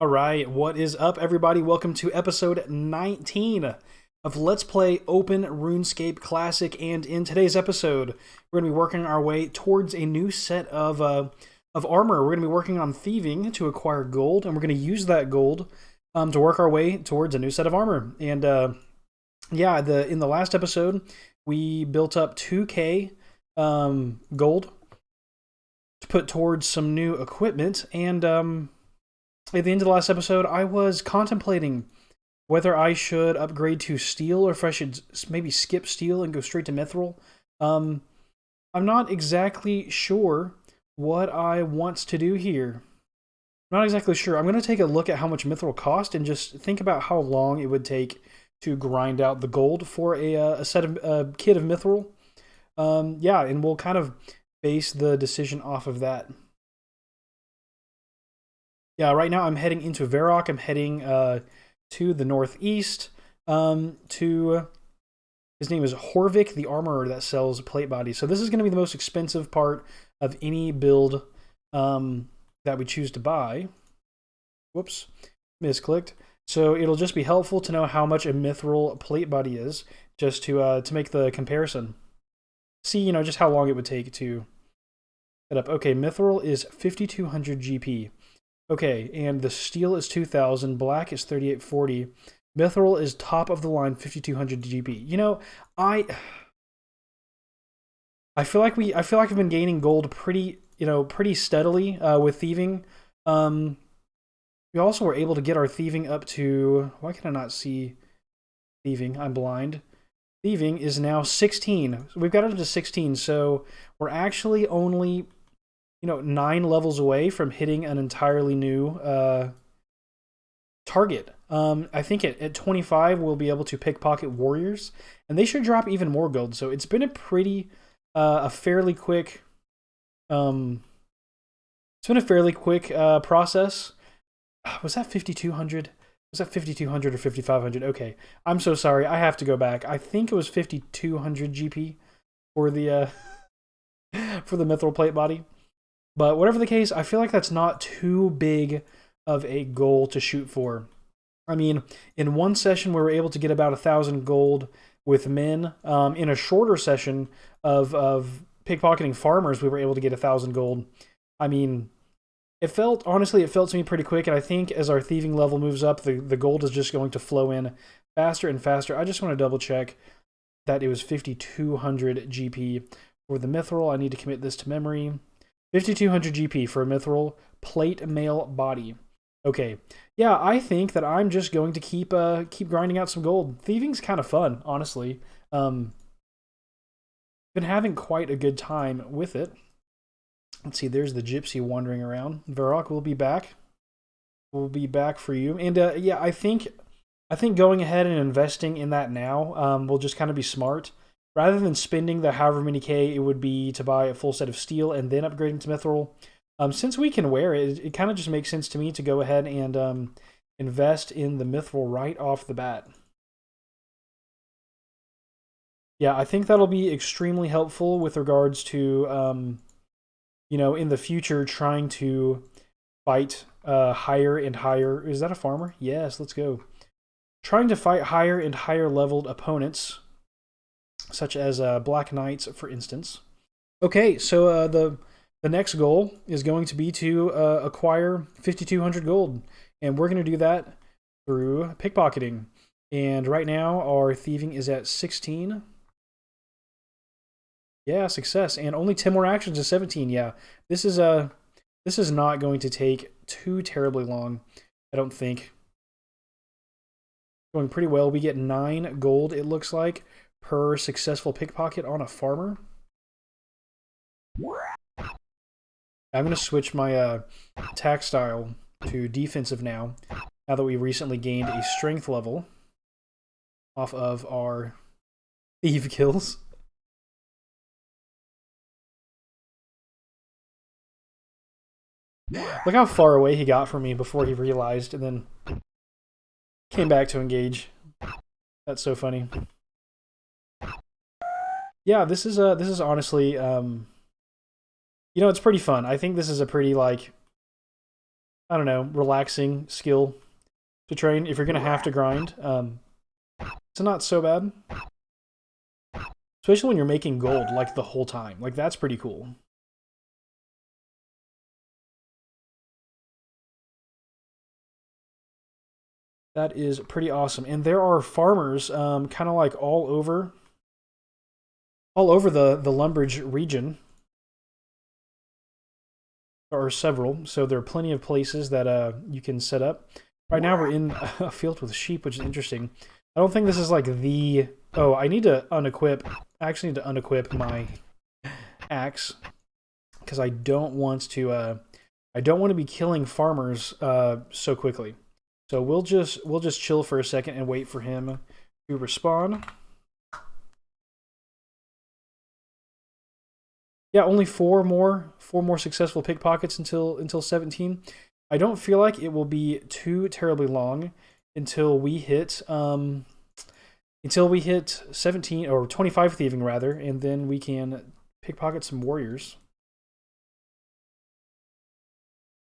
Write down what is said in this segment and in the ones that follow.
All right, what is up, everybody? Welcome to episode 19 of Let's Play Open RuneScape Classic. And in today's episode, we're going to be working our way towards a new set of armor. We're going to be working on thieving to acquire gold, and we're going to use that gold to work our way towards a new set of armor. And yeah, in the last episode, we built up 2k gold to put towards some new equipment, and at the end of the last episode, I was contemplating whether I should upgrade to steel or if I should maybe skip steel and go straight to mithril. I'm not exactly sure what I want to do here. I'm not exactly sure. I'm going to take a look at how much mithril cost and just think about how long it would take to grind out the gold for a set of kit of mithril. Yeah, and we'll kind of base the decision off of that. Yeah, right now I'm heading into Varrock. I'm heading to the northeast. To his name is Horvik, the armorer that sells plate bodies. So this is going to be the most expensive part of any build that we choose to buy. Whoops, misclicked. So it'll just be helpful to know how much a mithril plate body is, just to make the comparison. See, just how long it would take to set up. Okay, mithril is 5200 GP. Okay, and the steel is 2000, black is 3840. Mithril is top of the line 5200 GP. I feel like I've been gaining gold pretty steadily with thieving. We also were able to get our thieving up to, why can I not see thieving? I'm blind. Thieving is now 16. So we've got it up to 16, so we're actually only 9 levels away from hitting an entirely new target. I think at 25 we'll be able to pickpocket warriors, and they should drop even more gold. So it's been a fairly quick process. Was that 5200? Was that 5200 or 5500? Okay, I'm so sorry. I have to go back. I think it was 5200 GP for the for the mithril plate body. But whatever the case, I feel like that's not too big of a goal to shoot for. I mean, in one session, we were able to get about 1,000 gold with men. In a shorter session of pickpocketing farmers, we were able to get 1,000 gold. I mean, honestly, it felt to me pretty quick. And I think as our thieving level moves up, the gold is just going to flow in faster and faster. I just want to double check that it was 5,200 GP for the mithril. I need to commit this to memory. 5,200 GP for a mithril plate mail body. Okay, yeah, I think that I'm just going to keep grinding out some gold. Thieving's kind of fun, honestly. Been having quite a good time with it. Let's see, there's the gypsy wandering around. Varrock will be back. We'll be back for you. And yeah, I think going ahead and investing in that now will just kind of be smart. Rather than spending the however many K it would be to buy a full set of steel and then upgrading to mithril, since we can wear it, it kind of just makes sense to me to go ahead and invest in the mithril right off the bat. Yeah, I think that'll be extremely helpful with regards to, in the future trying to fight higher and higher. Is that a farmer? Yes, let's go. Trying to fight higher and higher leveled opponents, such as Black Knights, for instance. Okay, so the next goal is going to be to acquire 5,200 gold, and we're going to do that through pickpocketing. And right now, our thieving is at 16. Yeah, success, and only 10 more actions to 17. Yeah, this is not going to take too terribly long, I don't think. Going pretty well. We get 9 gold, it looks like, per successful pickpocket on a farmer. I'm going to switch my attack style to defensive now that we recently gained a strength level off of our thief kills. Look how far away he got from me before he realized and then came back to engage. That's so funny. Yeah, this is honestly it's pretty fun. I think this is a pretty I don't know, relaxing skill to train if you're gonna have to grind. It's not so bad, especially when you're making gold like the whole time. Like that's pretty cool. That is pretty awesome. And there are farmers, kind of like all over the Lumbridge region. There are several, so there are plenty of places that you can set up. Right now we're in a field with sheep, which is interesting. I don't think this is like the... Oh, I need to unequip... I actually need to unequip my axe because I don't want to... I don't want to be killing farmers so quickly. So we'll just chill for a second and wait for him to respawn. Yeah, only four more successful pickpockets until 17. I don't feel like it will be too terribly long until we hit 17 or 25 thieving rather, and then we can pickpocket some warriors.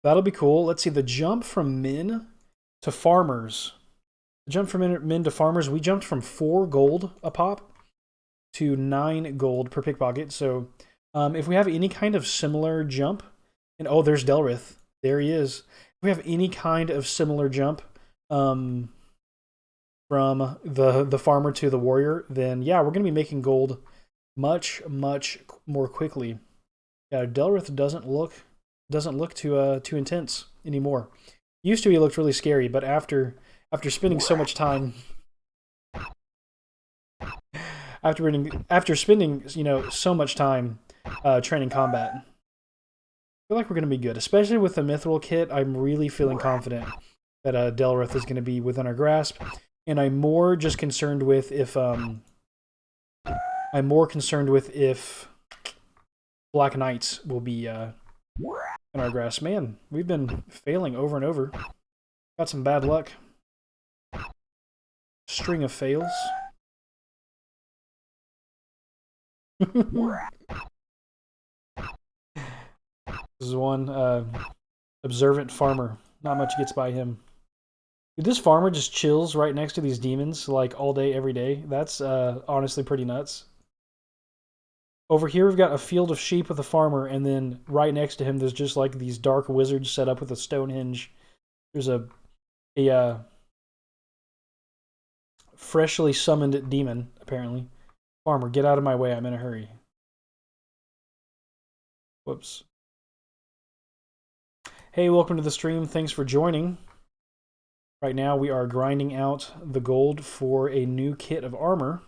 That'll be cool. Let's see the jump from men to farmers. The jump from men to farmers, we jumped from 4 gold a pop to 9 gold per pickpocket. So if we have any kind of similar jump, and oh, there's Delrith. There he is. If we have any kind of similar jump from the farmer to the warrior, then yeah, we're going to be making gold much more quickly. Yeah, Delrith doesn't look too intense anymore. Used to, he looked really scary, but after spending so much time after spending so much time training combat, I feel like we're going to be good, especially with the Mithril kit. I'm really feeling confident that Delrith is going to be within our grasp, and I'm more just concerned with if Black Knights will be in our grasp. Man, we've been failing over and over. Got some bad luck. String of fails. This is one observant farmer. Not much gets by him. Dude, this farmer just chills right next to these demons like all day, every day. That's honestly pretty nuts. Over here we've got a field of sheep with a farmer, and then right next to him there's just like these dark wizards set up with a Stonehenge. There's a freshly summoned demon, apparently. Farmer, get out of my way, I'm in a hurry. Whoops. Hey, welcome to the stream. Thanks for joining. Right now we are grinding out the gold for a new kit of armor.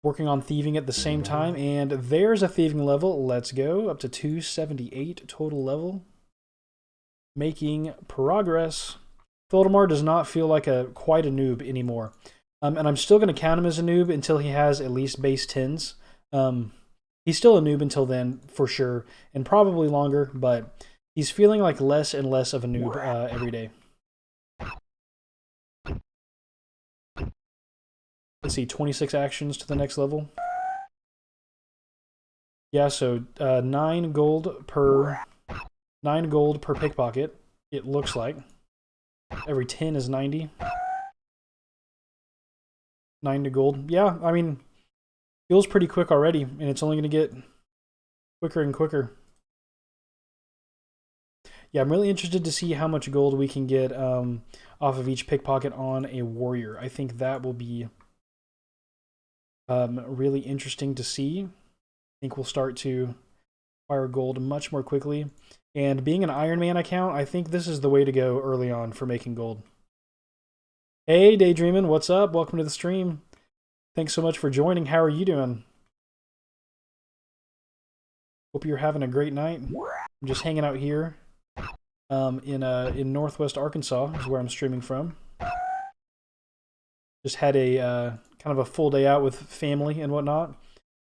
Working on thieving at the same time, and there's a thieving level. Let's go. Up to 278 total level. Making progress. Theldimar does not feel like quite a noob anymore. And I'm still going to count him as a noob until he has at least base 10s. He's still a noob until then, for sure, and probably longer, but he's feeling like less and less of a noob every day. Let's see, 26 actions to the next level. Yeah, so 9 gold per pickpocket, it looks like. Every 10 is 90. 9 to gold. Yeah, I mean, feels pretty quick already, and it's only going to get quicker and quicker. Yeah, I'm really interested to see how much gold we can get off of each pickpocket on a warrior. I think that will be really interesting to see. I think we'll start to acquire gold much more quickly. And being an Ironman account, I think this is the way to go early on for making gold. Hey, Daydreamin', what's up? Welcome to the stream. Thanks so much for joining. How are you doing? Hope you're having a great night. I'm just hanging out here in Northwest Arkansas is where I'm streaming from. Just had a kind of a full day out with family and whatnot,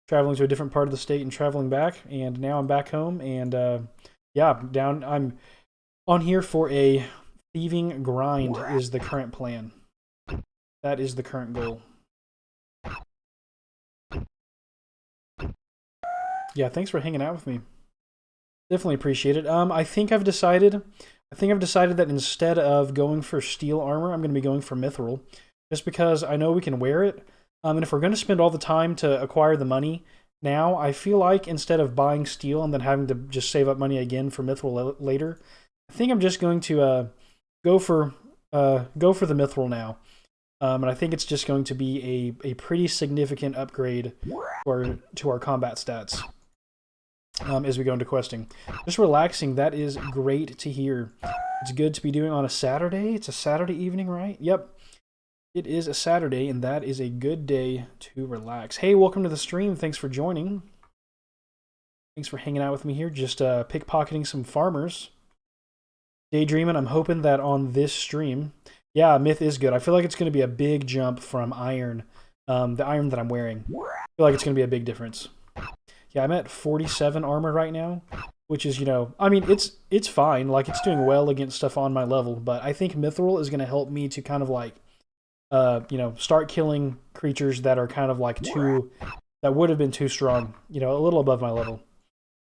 traveling to a different part of the state and traveling back, and now I'm back home, and yeah, I'm on here for a thieving grind is the current plan. That is the current goal. Yeah, thanks for hanging out with me. Definitely appreciate it. I think I've decided. I think I've decided that instead of going for steel armor, I'm going to be going for mithril, just because I know we can wear it. And if we're going to spend all the time to acquire the money now, I feel like instead of buying steel and then having to just save up money again for mithril later, I think I'm just going to go for the mithril now. And I think it's just going to be a pretty significant upgrade to our combat stats as we go into questing. Just relaxing, that is great to hear. It's good to be doing on a Saturday. It's a Saturday evening, right? Yep. It is a Saturday, and that is a good day to relax. Hey, welcome to the stream. Thanks for joining. Thanks for hanging out with me here. Just pickpocketing some farmers. Daydreaming, I'm hoping that on this stream... Yeah, Myth is good. I feel like it's going to be a big jump from Iron, the Iron that I'm wearing. I feel like it's going to be a big difference. Yeah, I'm at 47 armor right now, which is, I mean, it's fine. Like, it's doing well against stuff on my level, but I think Mithril is going to help me to kind of like, start killing creatures that are kind of like that would have been too strong, a little above my level.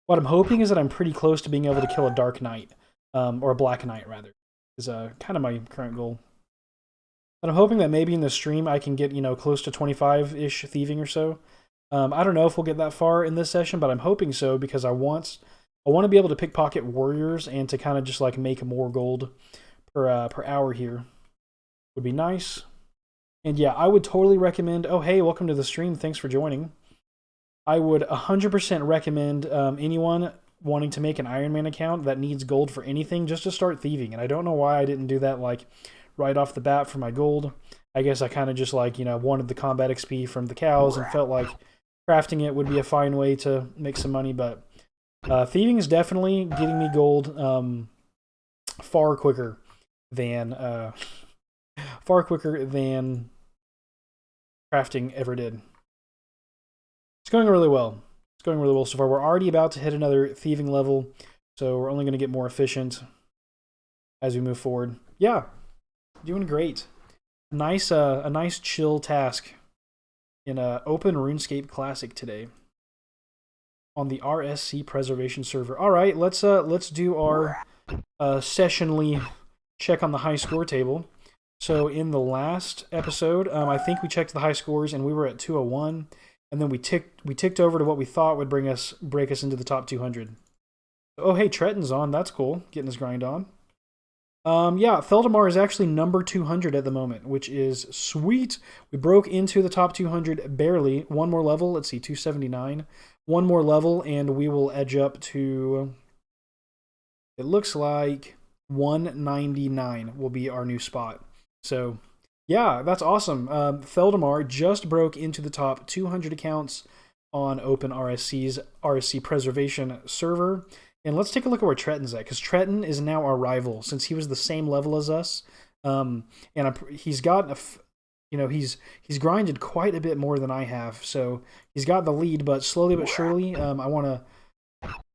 What I'm hoping is that I'm pretty close to being able to kill a Dark Knight, or a Black Knight, rather, is kind of my current goal. But I'm hoping that maybe in the stream I can get, close to 25-ish thieving or so. I don't know if we'll get that far in this session, but I'm hoping so because I want to be able to pickpocket warriors and to kind of just like make more gold per hour here. Would be nice. And yeah, I would totally recommend... Oh, hey, welcome to the stream. Thanks for joining. I would 100% recommend anyone wanting to make an Ironman account that needs gold for anything just to start thieving. And I don't know why I didn't do that like right off the bat for my gold. I guess I kind of just like, wanted the combat XP from the cows and felt like crafting it would be a fine way to make some money. But thieving is definitely getting me gold far quicker than crafting ever did. It's going really well. It's going really well so far. We're already about to hit another thieving level, so we're only going to get more efficient as we move forward. Yeah, doing great. A nice chill task in Open RuneScape Classic today on the RSC preservation server. All right, let's do our sessionally check on the high score table. So in the last episode, I think we checked the high scores and we were at 201, and then we ticked over to what we thought would break us into the top 200. Oh, hey, Tretton's on. That's cool. Getting his grind on. Yeah, Theldimar is actually number 200 at the moment, which is sweet. We broke into the top 200 barely. One more level. Let's see, 279. One more level, and we will edge up to... It looks like 199 will be our new spot. So, yeah, that's awesome. Theldimar just broke into the top 200 accounts on Open RSC's RSC Preservation server. And let's take a look at where Tretton's at, because Tretton is now our rival, since he was the same level as us. He's got he's grinded quite a bit more than I have, so he's got the lead. But slowly but surely, I want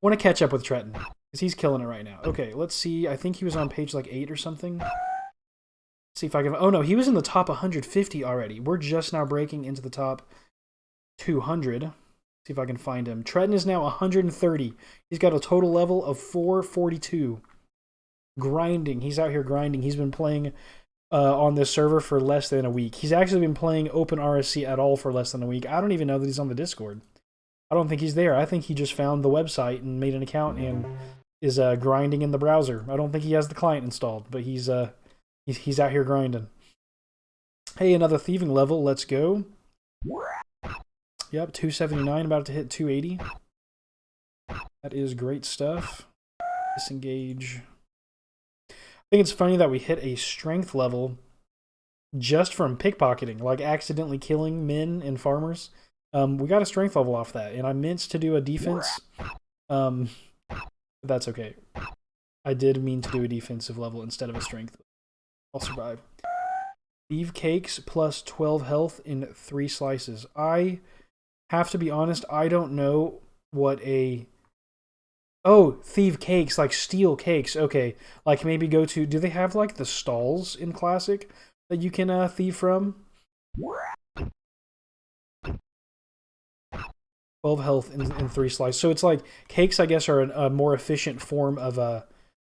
to catch up with Tretton, because he's killing it right now. Okay, let's see. I think he was on page like 8 or something. See if I can... Oh no, he was in the top 150 already. We're just now breaking into the top 200. See if I can find him. Tretton is now 130. He's got a total level of 442. Grinding. He's out here grinding. He's been playing on this server for less than a week. He's actually been playing Open RSC at all for less than a week. I don't even know that he's on the Discord. I don't think he's there. I think he just found the website and made an account and is grinding in the browser. I don't think he has the client installed, but he's out here grinding. Hey, another thieving level. Let's go. Yep, 279, about to hit 280. That is great stuff. Disengage. I think it's funny that we hit a strength level just from pickpocketing, like accidentally killing men and farmers. We got a strength level off that, and I meant to do a defense. But that's okay. I did mean to do a defensive level instead of a strength. I'll survive. Thief cakes plus 12 health in 3 slices. I have to be honest, I don't know what a... Oh, thief cakes, like steel cakes. Okay, like maybe go to... Do they have like the stalls in Classic that you can thieve from? 12 health in 3 slices. So it's like cakes, I guess, are a more efficient form of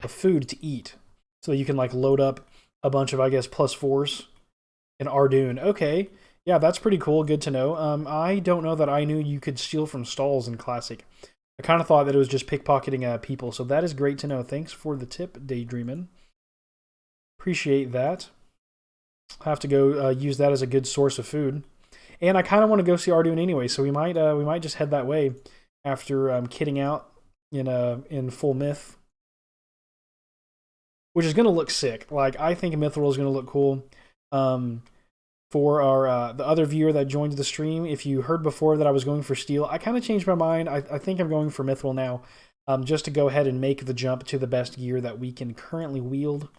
food to eat. So you can like load up a bunch of, I guess, +4s in Ardoon. Okay. Yeah, that's pretty cool. Good to know. I don't know that I knew you could steal from stalls in Classic. I kind of thought that it was just pickpocketing people. So that is great to know. Thanks for the tip, Daydreamin'. Appreciate that. I have to go use that as a good source of food. And I kind of want to go see Ardoon anyway, so we might just head that way after kitting out in full myth, which is gonna look sick. Like I think Mithril is gonna look cool. For our the other viewer that joined the stream, if you heard before that I was going for steel, I kind of changed my mind. I think I'm going for Mithril now, just to go ahead and make the jump to the best gear that we can currently wield.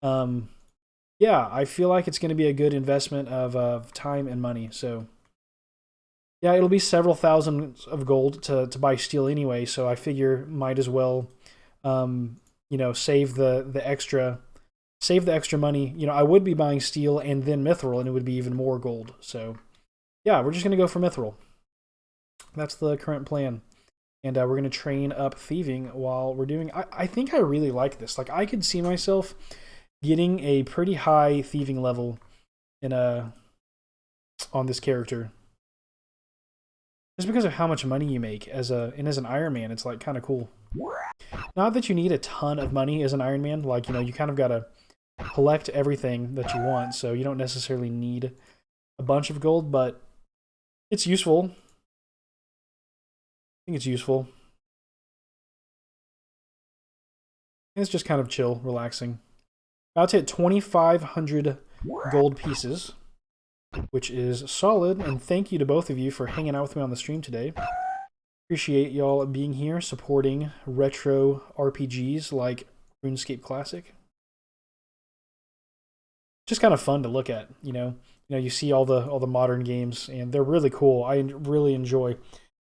Yeah, I feel like it's going to be a good investment of time and money. So, yeah, it'll be several thousands of gold to buy steel anyway. So I figure might as well, save the extra money. I would be buying steel and then mithril, and it would be even more gold. So, yeah, we're just going to go for mithril. That's the current plan. And we're going to train up thieving while we're doing... I think I really like this. Like, I could see myself getting a pretty high thieving level on this character. Just because of how much money you make as an Ironman, it's like kind of cool. Not that you need a ton of money as an Ironman. Like, you kind of got to collect everything that you want, so you don't necessarily need a bunch of gold, but it's useful. I think it's useful. It's just kind of chill, relaxing. About to hit 2,500 gold pieces, which is solid, and thank you to both of you for hanging out with me on the stream today. Appreciate y'all being here, supporting retro RPGs like RuneScape Classic. Just kind of fun to look at, you see all the modern games, and they're really cool. I really enjoy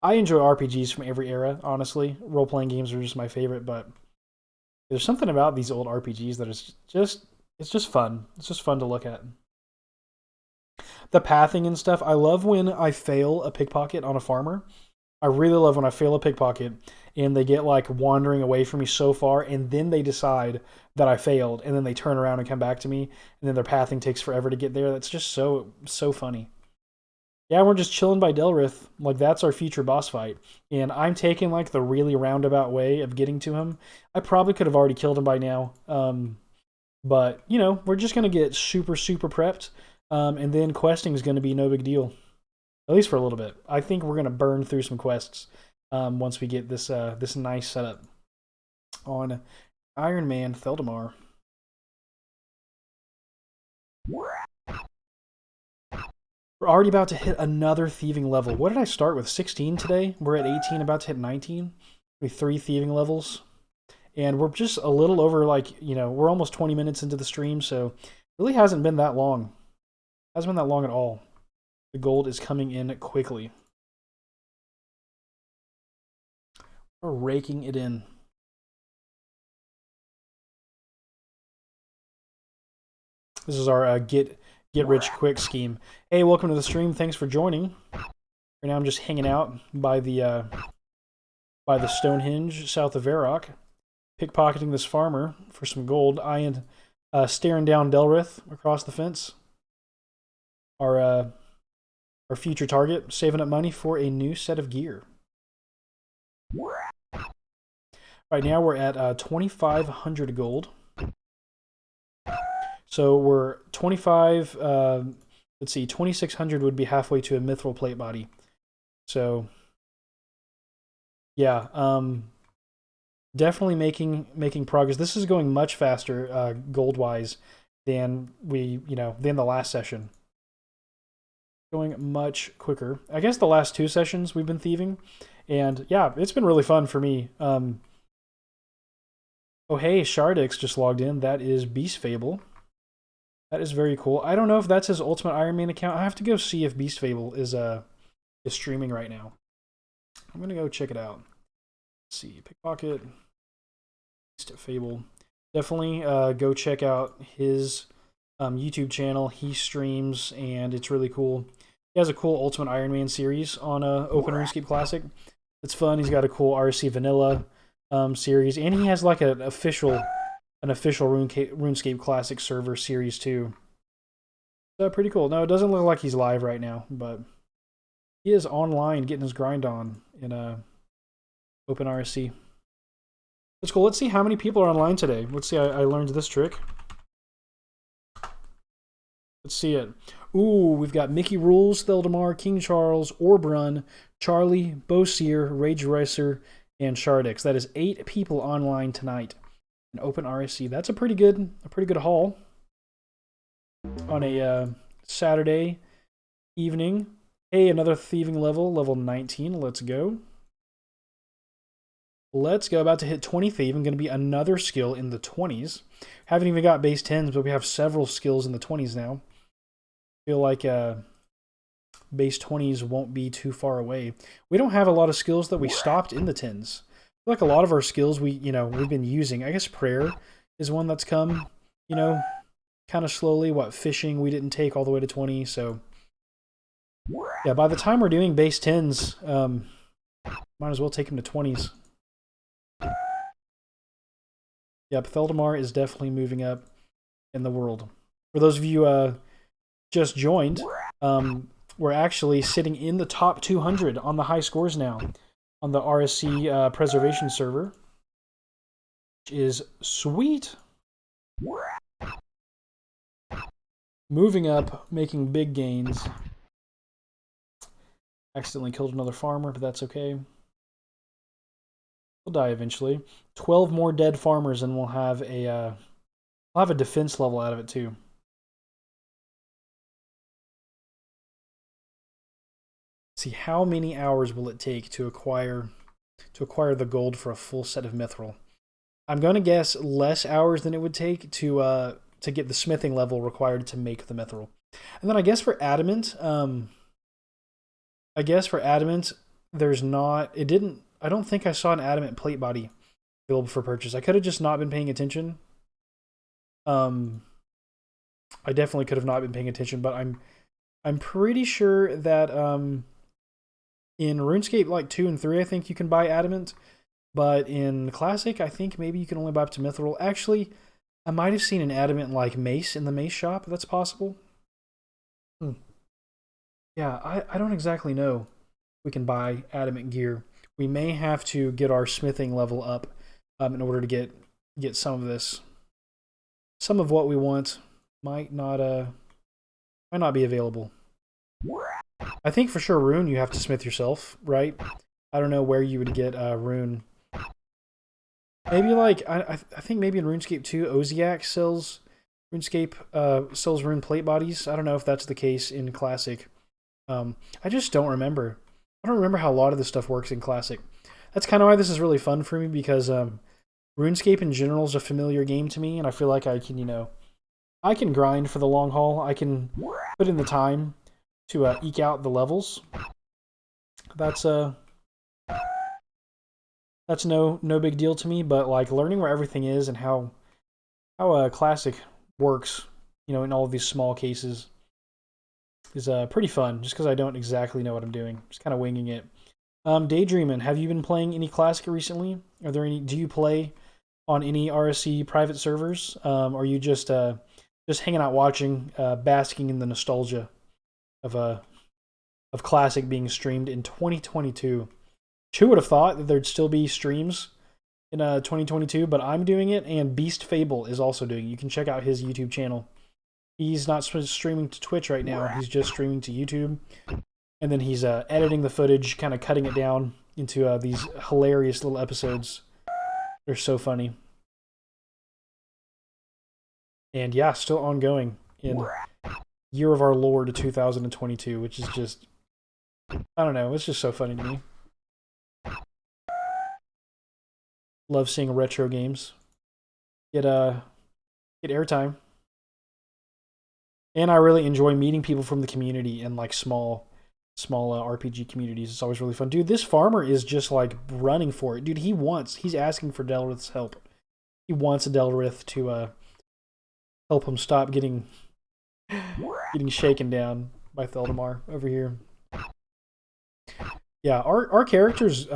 RPGs from every era, honestly. Role-playing games are just my favorite, but there's something about these old RPGs that is it's just fun. It's just fun to look at. The pathing and stuff, I love when I fail a pickpocket on a farmer. I really love when I fail a pickpocket and they get like wandering away from me so far, and then they decide that I failed, and then they turn around and come back to me, and then their pathing takes forever to get there. That's just so funny. Yeah, we're just chilling by Delrith. Like, that's our future boss fight. And I'm taking, like, the really roundabout way of getting to him. I probably could have already killed him by now. But, we're just going to get super prepped. And then questing is going to be no big deal. At least for a little bit. I think we're going to burn through some quests once we get this nice setup on Ironman Theldimar. We're already about to hit another thieving level. What did I start with? 16 today? We're at 18, about to hit 19. We have 3 thieving levels. And we're just a little over, we're almost 20 minutes into the stream, so it really hasn't been that long. Hasn't been that long at all. The gold is coming in quickly. We're raking it in. This is our get rich quick scheme. Hey, welcome to the stream. Thanks for joining. Right now I'm just hanging out by the Stonehenge south of Varrock, pickpocketing this farmer for some gold. I am staring down Delrith across the fence. Our future target, saving up money for a new set of gear. Right now we're at 2,500 gold. So we're 25, let's see, 2,600 would be halfway to a mithril plate body. So, yeah, definitely making progress. This is going much faster, gold-wise, than than the last session. Going much quicker. I guess the last 2 sessions we've been thieving, and yeah, it's been really fun for me. Oh hey, Shardix just logged in. That is Beast Fable. That is very cool. I don't know if that's his Ultimate Ironman account. I have to go see if Beast Fable is streaming right now. I'm gonna go check it out. Let's see, pickpocket, Beast Fable. Definitely go check out his YouTube channel. He streams, and it's really cool. He has a cool Ultimate Ironman series on Open RuneScape Classic. It's fun. He's got a cool RSC Vanilla series, and he has like an official RuneScape Classic server series too. So pretty cool. No, it doesn't look like he's live right now, but he is online getting his grind on in Open RSC. That's cool. Let's see how many people are online today. Let's see. I learned this trick. Let's see it. Ooh, we've got Mickey Rules, Theldimar, King Charles, Orbrun, Charlie, Bosier, Rage Racer, and Shardix. That is 8 people online tonight in Open RSC. That's a pretty good haul on a Saturday evening. Hey, another thieving level 19. Let's go. Let's go. About to hit 20 thieving. Going to be another skill in the 20s. Haven't even got base 10s, but we have several skills in the 20s now. Feel like base 20s won't be too far away. We don't have a lot of skills that we stopped in the 10s. I feel like a lot of our skills we've been using. I guess prayer is one that's come, kind of slowly. What, fishing we didn't take all the way to 20, so yeah, by the time we're doing base 10s, might as well take them to 20s. Yep, Theldimar is definitely moving up in the world. For those of you just joined, we're actually sitting in the top 200 on the high scores now on the RSC preservation server, which is sweet. Moving up, making big gains. Accidentally killed another farmer, but that's okay. He'll die eventually. 12 more dead farmers, and we'll have a defense level out of it too. See, how many hours will it take to acquire the gold for a full set of Mithril? I'm going to guess less hours than it would take to get the smithing level required to make the Mithril. And then I guess for adamant, there's not. I don't think I saw an adamant plate body available for purchase. I could have just not been paying attention. I definitely could have not been paying attention, but I'm pretty sure that in RuneScape like 2 and 3, I think you can buy adamant, but in Classic, I think maybe you can only buy up to Mithril. Actually, I might have seen an adamant like mace in the mace shop. That's possible. Yeah, I don't exactly know. We can buy adamant gear. We may have to get our smithing level up in order to get some of this. Some of what we want might not be available. I think for sure rune you have to smith yourself, right? I don't know where you would get rune. Maybe like I think maybe in RuneScape 2, Oziak sells rune plate bodies. I don't know if that's the case in Classic. I just don't remember. I don't remember how a lot of this stuff works in Classic. That's kind of why this is really fun for me, because RuneScape in general is a familiar game to me, and I feel like I can grind for the long haul. I can put in the time to eke out the levels. That's no big deal to me, but like learning where everything is and how Classic works, in all of these small cases is pretty fun, just because I don't exactly know what I'm doing. Just kind of winging it. Daydreaming, have you been playing any Classic recently? Do you play on any RSC private servers? Or are you just hanging out watching, basking in the nostalgia of Classic being streamed in 2022? Who would have thought that there'd still be streams in 2022, but I'm doing it, and Beast Fable is also doing it. You can check out his YouTube channel. He's not streaming to Twitch right now. He's just streaming to YouTube. And then he's editing the footage, kind of cutting it down into these hilarious little episodes. They're so funny. And yeah, still ongoing in Year of Our Lord 2022, which is just, I don't know, it's just so funny to me. Love seeing retro games get airtime. And I really enjoy meeting people from the community in like small RPG communities. It's always really fun. Dude, this farmer is just like running for it. Dude, he's asking for Delrith's help. He wants Delrith to help him stop getting shaken down. by Theldimar over here. Yeah, our character's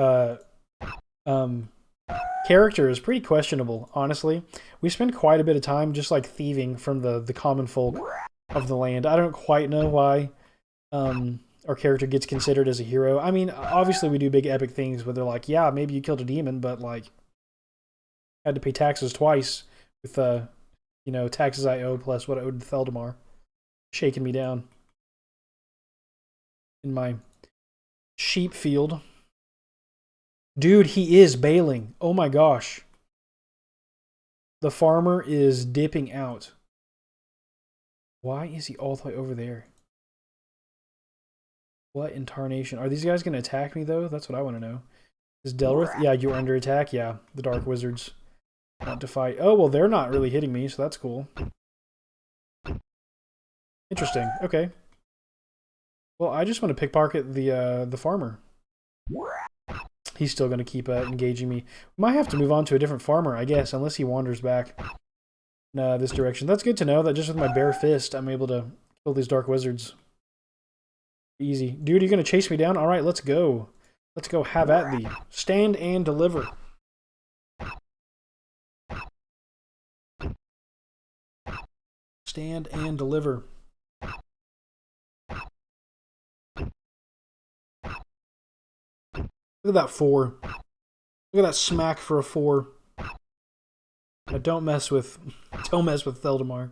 character is pretty questionable, honestly. We spend quite a bit of time just like thieving from the common folk of the land. I don't quite know why our character gets considered as a hero. I mean, obviously we do big epic things where they're like, yeah, maybe you killed a demon, but like had to pay taxes twice with you know, taxes I owed plus what I owed to Theldimar. Shaking me down in my sheep field. Dude, he is bailing. Oh my gosh. The farmer is dipping out. Why is he all the way over there? What in tarnation? Are these guys going to attack me, though? That's what I want to know. Is Delrith? Yeah, you're under attack. Yeah, the Dark Wizards want to fight. Oh, well, they're not really hitting me, so that's cool. Interesting. Okay. Well, I just want to pickpocket the farmer. He's still going to keep engaging me. Might have to move on to a different farmer, I guess, unless he wanders back in this direction. That's good to know that just with my bare fist, I'm able to kill these Dark Wizards. Easy. Dude, you're going to chase me down? All right, let's go. Let's go have at thee. Stand and deliver. Stand and deliver. Look at that 4. Look at that smack for a 4. Now don't mess with Theldimar.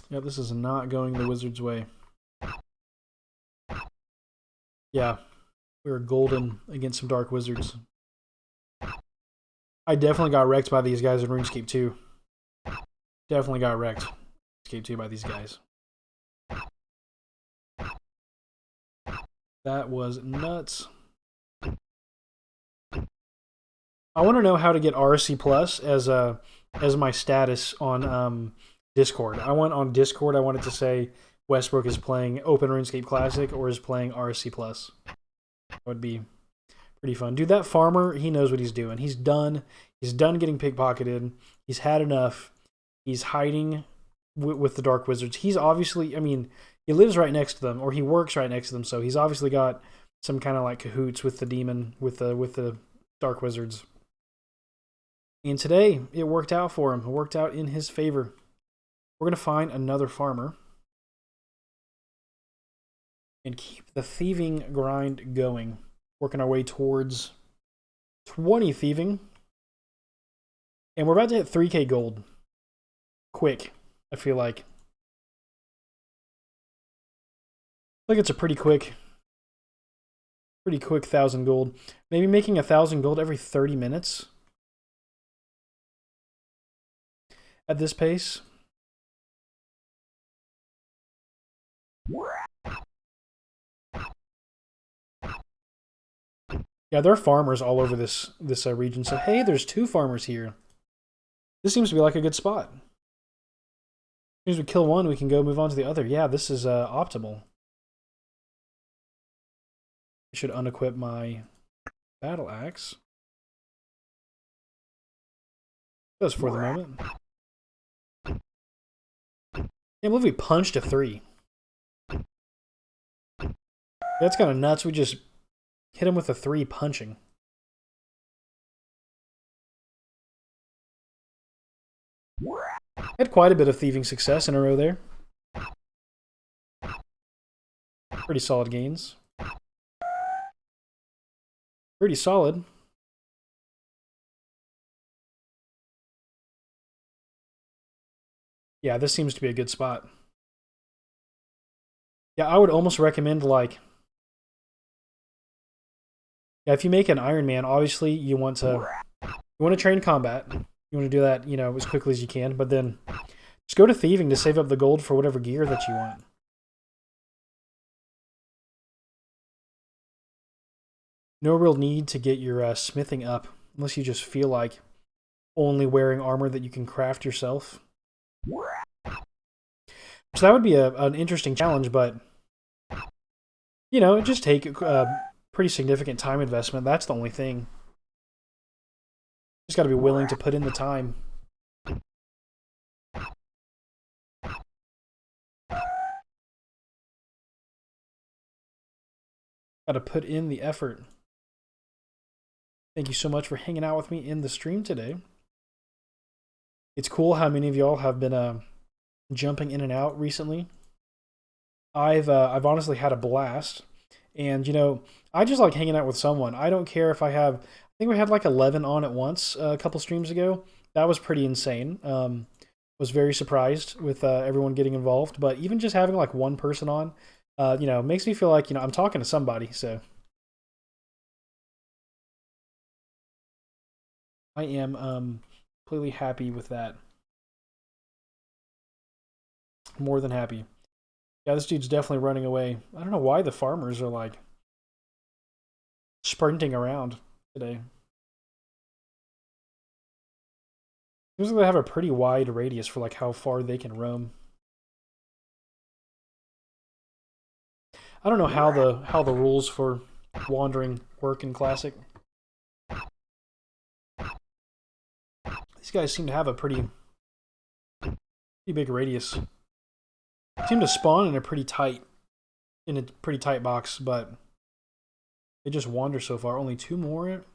Yeah, this is not going the wizard's way. Yeah, we were golden against some Dark Wizards. I definitely got wrecked by these guys in RuneScape 2. Definitely got wrecked in RuneScape 2 by these guys. That was nuts. I want to know how to get RSC Plus as my status on Discord. I want on Discord, I wanted to say Westbrook is playing Open RuneScape Classic or is playing RSC Plus. That would be pretty fun. Dude, that farmer, he knows what he's doing. He's done. He's done getting pickpocketed. He's had enough. He's hiding with the Dark Wizards. He's obviously, I mean, he lives right next to them, or he works right next to them, so he's obviously got some kind of like cahoots with the demon, with the Dark Wizards. And today, it worked out for him. It worked out in his favor. We're going to find another farmer and keep the thieving grind going. Working our way towards 20 thieving. And we're about to hit 3k gold. Quick, I feel like. I think it's a pretty quick 1,000 gold. Maybe making 1,000 gold every 30 minutes. At this pace. Yeah, there are farmers all over this region. So hey, there's 2 farmers here. This seems to be like a good spot. As soon as we kill one, we can go move on to the other. Yeah, this is optimal. I should unequip my battle axe. Just for the moment. Can't believe we punched a 3. That's kind of nuts. We just hit him with a 3 punching. Had quite a bit of thieving success in a row there. Pretty solid gains. Pretty solid. Yeah, this seems to be a good spot. Yeah, I would almost recommend, like... Yeah, if you make an Ironman, obviously you want to train combat. You want to do that, you know, as quickly as you can, but then just go to thieving to save up the gold for whatever gear that you want. No real need to get your smithing up unless you just feel like only wearing armor that you can craft yourself. So that would be an interesting challenge, but you know, it just take pretty significant time investment. That's the only thing. Just got to be willing to put in the time. Got to put in the effort. Thank you so much for hanging out with me in the stream today. It's cool how many of y'all have been jumping in and out recently. I've honestly had a blast, and I just like hanging out with someone. I don't care if I have. I think we had like 11 on at once a couple streams ago. That was pretty insane. Was very surprised with everyone getting involved, but even just having like one person on, makes me feel like I'm talking to somebody. So I am completely happy with that. More than happy. Yeah, this dude's definitely running away. I don't know why the farmers are like sprinting around today. Seems like they have a pretty wide radius for like how far they can roam. I don't know how the rules for wandering work in Classic. These guys seem to have a pretty big radius. Seem to spawn in a pretty tight box, but they just wander so far. Only 2 more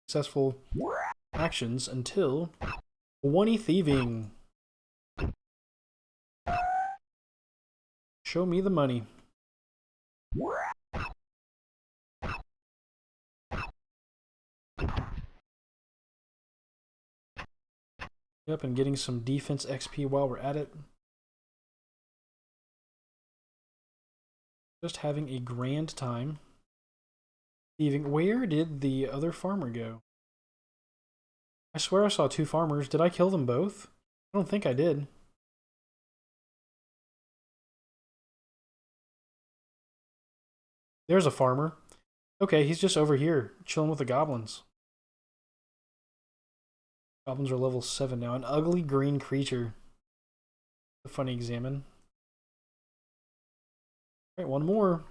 successful actions until 20 thieving. Show me the money. Yep, and getting some defense XP while we're at it. Just having a grand time. Thieving. Where did the other farmer go? I swear I saw 2 farmers. Did I kill them both? I don't think I did. There's a farmer. Okay, he's just over here, chilling with the goblins. Goblins are level 7 now. An ugly green creature. A funny examine. Alright, one more.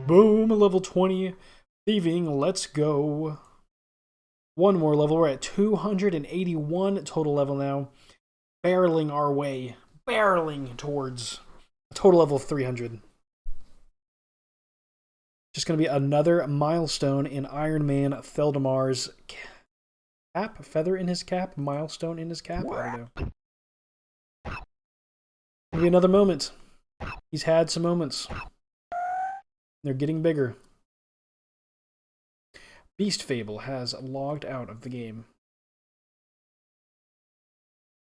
Boom, level 20. Thieving, let's go. One more level. We're at 281 total level now. Barreling our way. Barreling towards a total level of 300. Just going to be another milestone in Ironman Theldimar's cap? Feather in his cap? Milestone in his cap? I don't know. Going to be another moment. He's had some moments. They're getting bigger. Beast Fable has logged out of the game.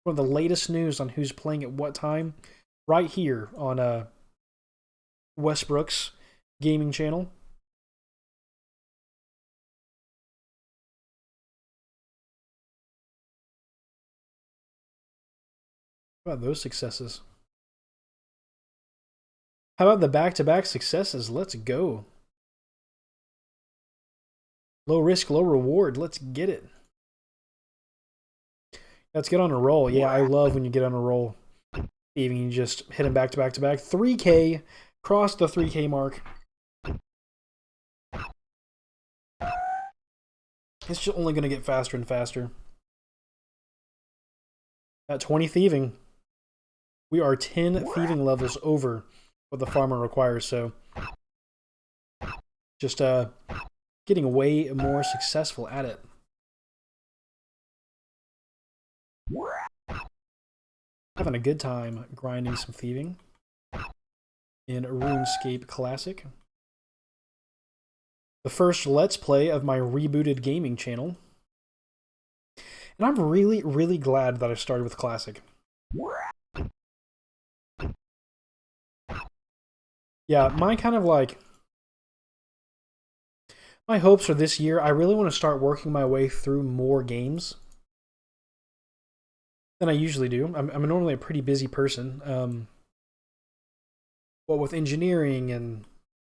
One of the latest news on who's playing at what time, right here on Westbrook's gaming channel. How about those successes? How about the back-to-back successes? Let's go. Low risk, low reward. Let's get it. Let's get on a roll. Yeah, I love when you get on a roll. Even you just hit them back to back to back. 3K. Cross the 3K mark. It's just only going to get faster and faster. At 20 thieving. We are 10 thieving levels over what the farmer requires, so just getting way more successful at it. Having a good time grinding some thieving in RuneScape Classic. The first Let's Play of my rebooted gaming channel. And I'm really, really glad that I started with Classic. Yeah, my kind of like... my hopes for this year, I really want to start working my way through more games than I usually do. I'm normally a pretty busy person. Well, with engineering and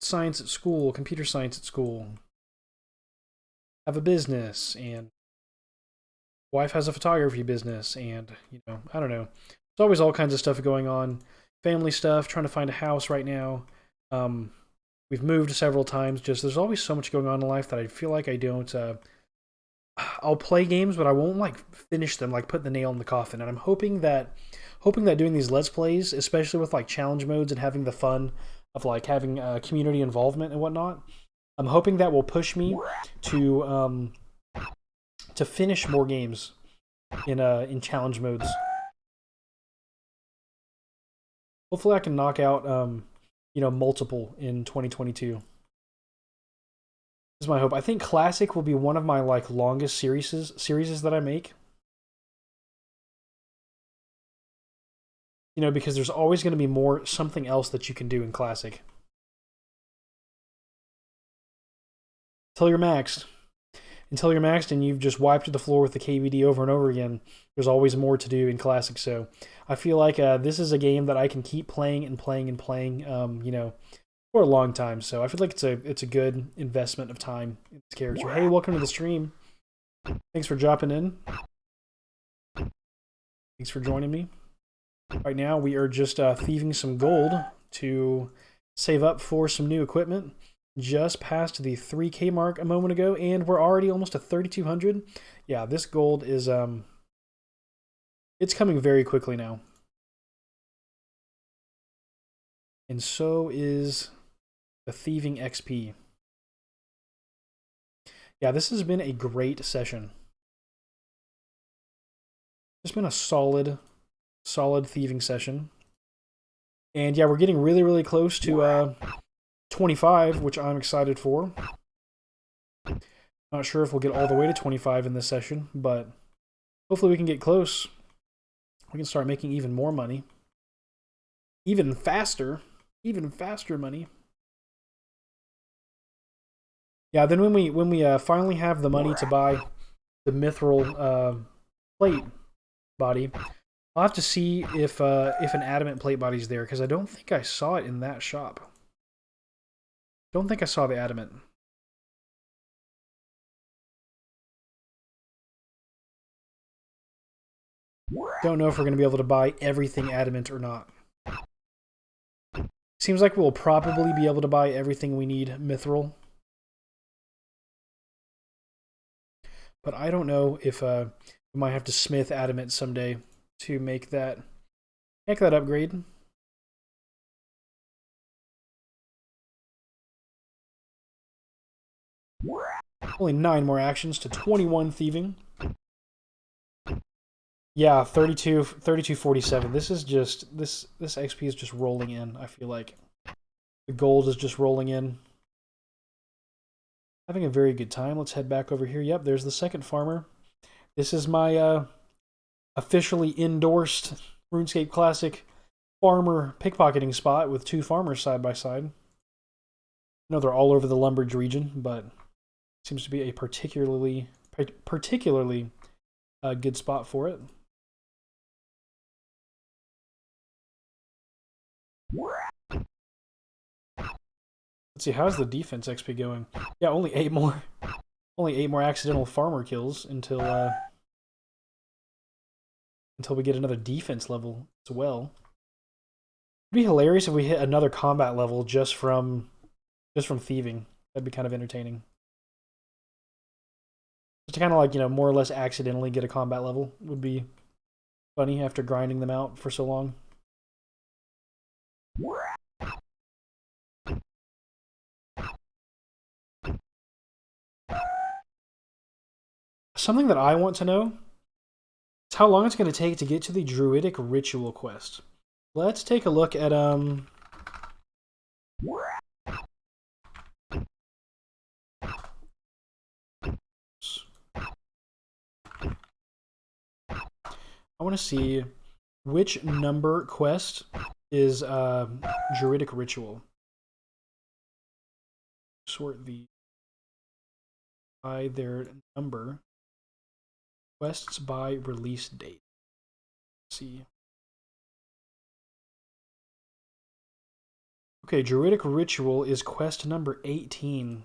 science at school, computer science at school, have a business, and wife has a photography business, and, I don't know. There's always all kinds of stuff going on. Family stuff, trying to find a house right now. We've moved several times. Just there's always so much going on in life that I feel like I don't. I'll play games, but I won't like finish them, like put the nail in the coffin. And I'm hoping that doing these Let's Plays, especially with like challenge modes and having the fun of like having community involvement and whatnot. I'm hoping that will push me to finish more games in challenge modes. Hopefully, I can knock out multiple in 2022. This is my hope. I think Classic will be one of my like longest series that I make. You know, because there's always going to be something else that you can do in Classic. Until you're maxed. Until you're maxed and you've just wiped the floor with the KVD over and over again, there's always more to do in Classic. So I feel like this is a game that I can keep playing and playing and playing, for a long time. So I feel like it's a good investment of time in this character. Hey, welcome to the stream. Thanks for dropping in. Thanks for joining me. Right now, we are just thieving some gold to save up for some new equipment. Just passed the 3K mark a moment ago, and we're already almost at 3,200. Yeah, this gold is it's coming very quickly now. And so is the thieving XP. Yeah, this has been a great session. It's been a solid thieving session. And yeah, we're getting really, really close to 25, which I'm excited for. Not sure if we'll get all the way to 25 in this session, but hopefully we can get close. We can start making even more money. Even faster money. Yeah, then when we finally have the money to buy the Mithril plate body, I'll have to see if an adamant plate body's there, because I don't think I saw it in that shop. Don't think I saw the adamant. Don't know if we're going to be able to buy everything adamant or not. Seems like we'll probably be able to buy everything we need Mithril. But I don't know if we might have to smith adamant someday to make that upgrade. Only 9 more actions to 21 thieving. Yeah, 3247. This is just this XP is just rolling in, I feel like. The gold is just rolling in. Having a very good time. Let's head back over here. Yep, there's the second farmer. This is my officially endorsed RuneScape Classic farmer pickpocketing spot with 2 farmers side by side. I know they're all over the Lumbridge region, but it seems to be a particularly good spot for it. Let's see, how's the defense XP going? Yeah, only 8 more. Only 8 more accidental farmer kills until we get another defense level as well. It'd be hilarious if we hit another combat level just from thieving. That'd be kind of entertaining. Just to kind of like, more or less accidentally get a combat level would be funny after grinding them out for so long. Something that I want to know is how long it's going to take to get to the Druidic Ritual quest. Let's take a look at I want to see which number quest is Druidic Ritual. Sort the by their number. Quests by release date. Let's see. Okay, Druidic Ritual is quest number 18.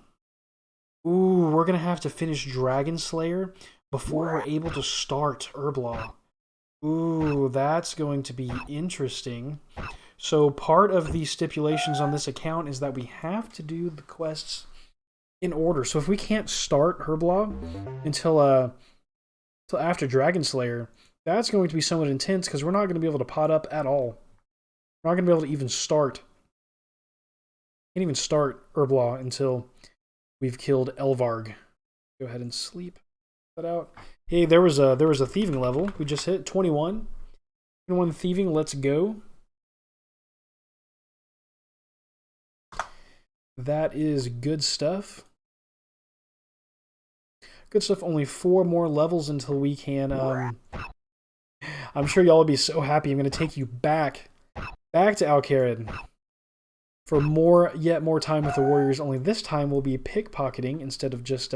Ooh, we're going to have to finish Dragon Slayer before we're able to start Herblaw. Ooh, that's going to be interesting. So part of the stipulations on this account is that we have to do the quests in order. So if we can't start Herblaw until after Dragon Slayer, that's going to be somewhat intense because we're not going to be able to pot up at all. We're not going to be able to even start Can't even start Herblaw until we've killed Elvarg. Go ahead and sleep that out. Hey, there was a thieving level. We just hit 21. 21 thieving, let's go. That is good stuff. Good stuff. Only 4 more levels until we can. I'm sure y'all will be so happy. I'm going to take you back to Alcarid for yet more time with the warriors. Only this time we'll be pickpocketing instead of just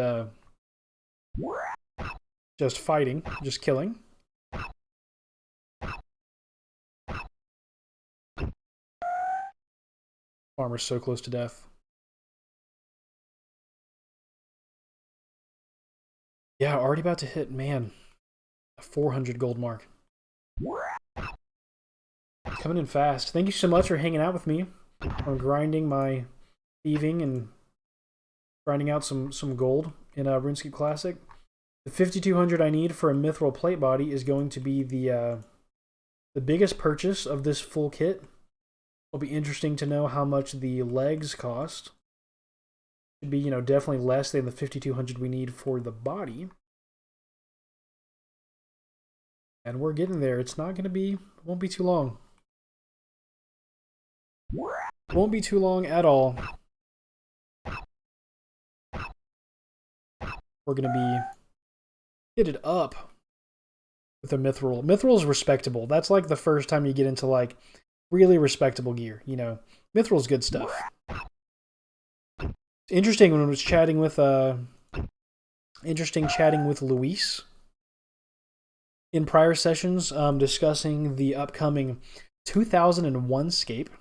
fighting, just killing. Farmer's so close to death. Yeah, already about to hit, man, a 400 gold mark. Coming in fast. Thank you so much for hanging out with me. I'm grinding my thieving and grinding out some gold in RuneScape Classic. The 5200 I need for a Mithril plate body is going to be the biggest purchase of this full kit. It'll be interesting to know how much the legs cost. Should be, definitely less than the 5200 we need for the body. And we're getting there. It's not going to be, won't be too long. Won't be too long at all. We're going to be kitted up with a Mithril. Mithril is respectable. That's like the first time you get into like really respectable gear, Mithril's good stuff. It's interesting when I was chatting with Luis in prior sessions, discussing the upcoming 2001 Scape,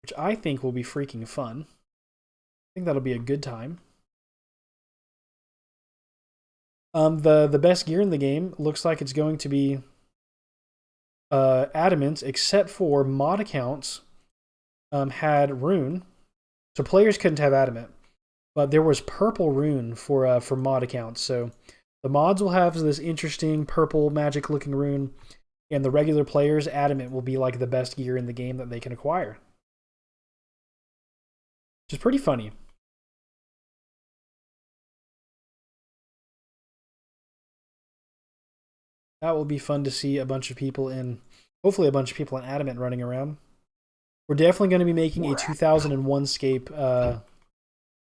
which I think will be freaking fun. I think that'll be a good time. The best gear in the game looks like it's going to be adamant, except for mod accounts had rune, so players couldn't have adamant, but there was purple rune for mod accounts. So the mods will have this interesting purple magic looking rune, and the regular players adamant will be like the best gear in the game that they can acquire, which is pretty funny. That will be fun to see a bunch of people hopefully a bunch of people in adamant running around. We're definitely going to be making a 2001 Scape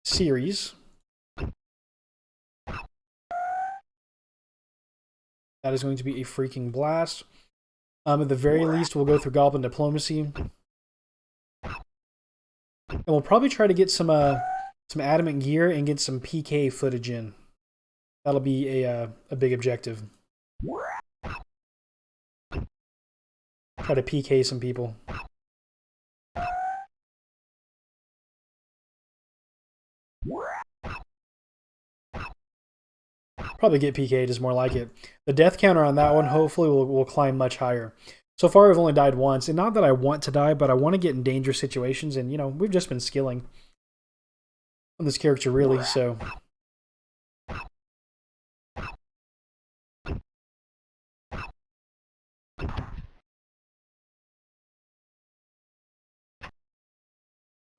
series. That is going to be a freaking blast. At the very least, we'll go through Goblin Diplomacy. And we'll probably try to get some adamant gear and get some PK footage in. That'll be a big objective. Try to PK some people. Probably get PK'd is more like it. The death counter on that one hopefully will climb much higher. So far we've only died once, and not that I want to die, but I want to get in dangerous situations, and we've just been skilling on this character really, so.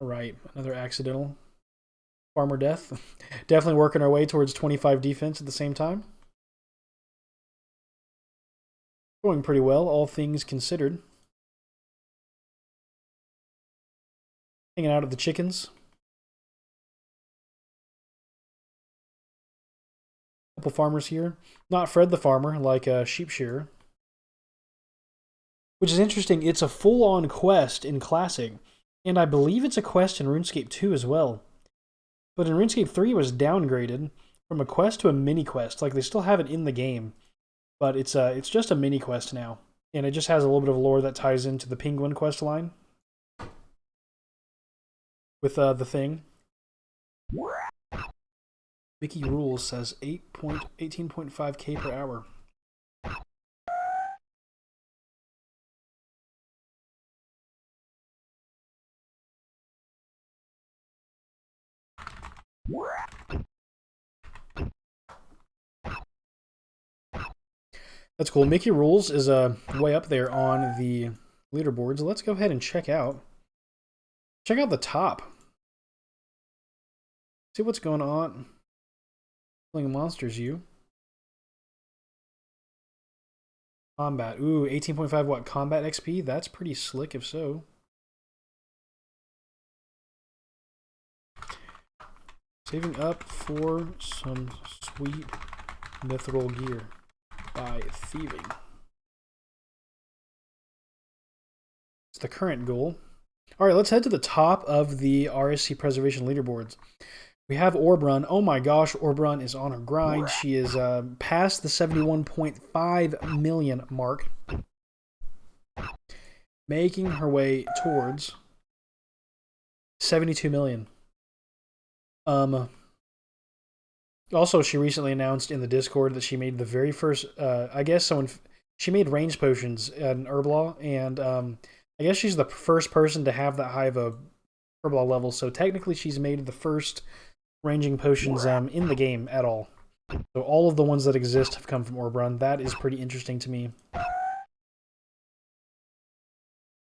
Alright, another accidental. Farmer death. Definitely working our way towards 25 defense at the same time. Going pretty well, all things considered. Hanging out at the chickens. Couple farmers here. Not Fred the farmer, like a sheep shearer. Which is interesting, it's a full-on quest in Classic. And I believe it's a quest in RuneScape 2 as well. But in RuneScape 3 it was downgraded from a quest to a mini quest. Like, they still have it in the game, but it's just a mini quest now. And it just has a little bit of lore that ties into the Penguin quest line with the thing. Mickey Rules says 18.5k per hour. That's cool. Mickey Rules is way up there on the leaderboards. Let's go ahead and check out the top. See what's going on. Killing monsters, you. Combat. Ooh, 18.5 what? Combat XP? That's pretty slick if so. Saving up for some sweet mithril gear by thieving. It's the current goal. Alright, let's head to the top of the RSC preservation leaderboards. We have Orbrun. Oh my gosh, Orbrun is on her grind. She is past the 71.5 million mark. Making her way towards 72 million. Also, she recently announced in the Discord that she made the very first, I guess she made range potions in Herblaw, and I guess she's the first person to have that high of a Herblaw level, so technically she's made the first ranging potions in the game at all. So all of the ones that exist have come from Orbrun. That is pretty interesting to me.